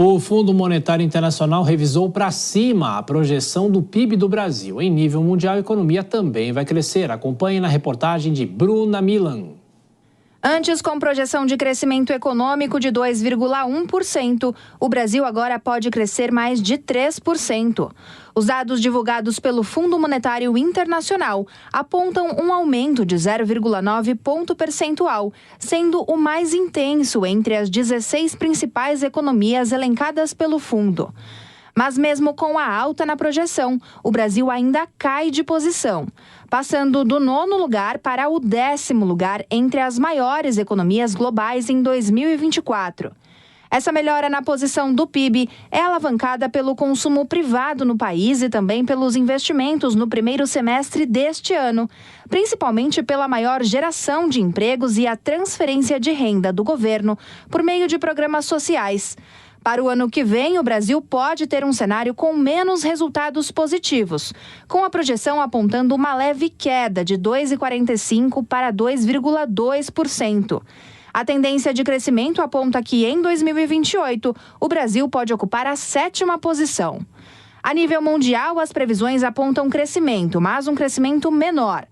O Fundo Monetário Internacional revisou para cima a projeção do PIB do Brasil. Em nível mundial, a economia também vai crescer. Acompanhe na reportagem de Bruna Milan. Antes, com projeção de crescimento econômico de 2,1%, o Brasil agora pode crescer mais de 3%. Os dados divulgados pelo Fundo Monetário Internacional apontam um aumento de 0,9 ponto percentual, sendo o mais intenso entre as 16 principais economias elencadas pelo fundo. Mas mesmo com a alta na projeção, o Brasil ainda cai de posição, passando do 9º lugar para o 10º lugar entre as maiores economias globais em 2024. Essa melhora na posição do PIB é alavancada pelo consumo privado no país e também pelos investimentos no primeiro semestre deste ano, principalmente pela maior geração de empregos e a transferência de renda do governo por meio de programas sociais. Para o ano que vem, o Brasil pode ter um cenário com menos resultados positivos, com a projeção apontando uma leve queda de 2,45% para 2,2%. A tendência de crescimento aponta que, em 2028, o Brasil pode ocupar a 7ª posição. A nível mundial, as previsões apontam crescimento, mas um crescimento menor.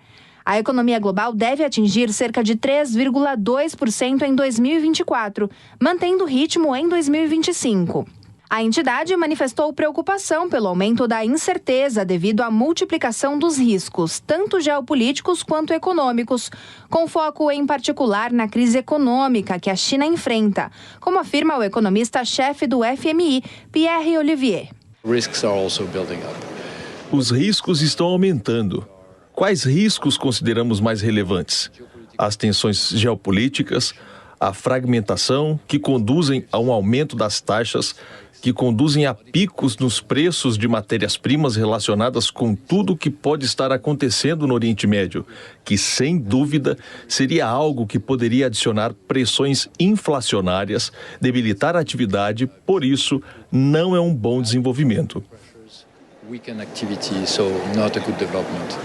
A economia global deve atingir cerca de 3,2% em 2024, mantendo o ritmo em 2025. A entidade manifestou preocupação pelo aumento da incerteza devido à multiplicação dos riscos, tanto geopolíticos quanto econômicos, com foco em particular na crise econômica que a China enfrenta, como afirma o economista-chefe do FMI, Pierre Olivier. Os riscos estão aumentando. Quais riscos consideramos mais relevantes? As tensões geopolíticas, a fragmentação, que conduzem a um aumento das taxas, que conduzem a picos nos preços de matérias-primas relacionadas com tudo o que pode estar acontecendo no Oriente Médio, que, sem dúvida, seria algo que poderia adicionar pressões inflacionárias, debilitar a atividade, por isso, não é um bom desenvolvimento.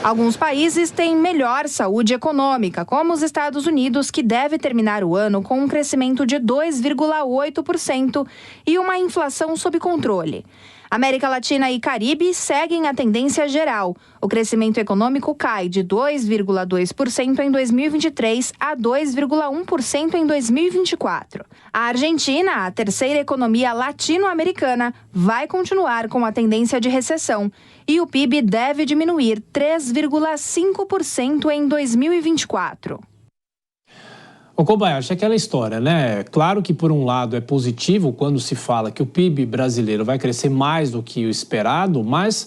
Alguns países têm melhor saúde econômica, como os Estados Unidos, que deve terminar o ano com um crescimento de 2,8% e uma inflação sob controle. América Latina e Caribe seguem a tendência geral. O crescimento econômico cai de 2,2% em 2023 a 2,1% em 2024. A Argentina, a terceira economia latino-americana, vai continuar com a tendência de recessão e o PIB deve diminuir 3,5% em 2024. Ô Kobayashi, aquela história, né? Claro que, por um lado, é positivo quando se fala que o PIB brasileiro vai crescer mais do que o esperado, mas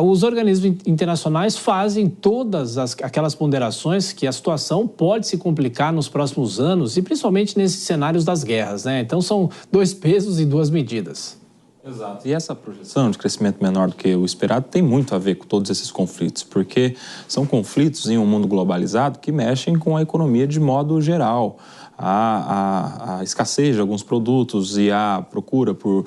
os organismos internacionais fazem todas aquelas ponderações que a situação pode se complicar nos próximos anos e principalmente nesses cenários das guerras, né? Então, são 2 pesos e 2 medidas. Exato. E essa projeção de crescimento menor do que o esperado tem muito a ver com todos esses conflitos, porque são conflitos em um mundo globalizado que mexem com a economia de modo geral. A escassez de alguns produtos e a procura por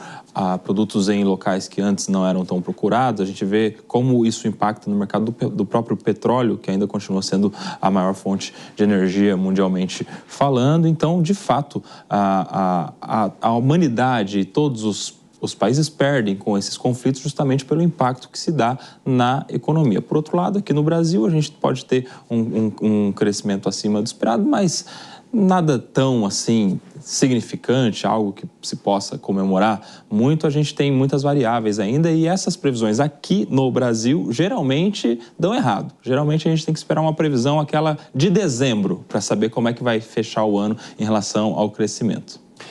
produtos em locais que antes não eram tão procurados, a gente vê como isso impacta no mercado do próprio petróleo, que ainda continua sendo a maior fonte de energia mundialmente falando. Então, de fato, a humanidade e todos os países perdem com esses conflitos justamente pelo impacto que se dá na economia. Por outro lado, aqui no Brasil, a gente pode ter um crescimento acima do esperado, mas nada tão assim significante, algo que se possa comemorar muito. A gente tem muitas variáveis ainda e essas previsões aqui no Brasil geralmente dão errado. Geralmente a gente tem que esperar uma previsão, aquela de dezembro, para saber como é que vai fechar o ano em relação ao crescimento.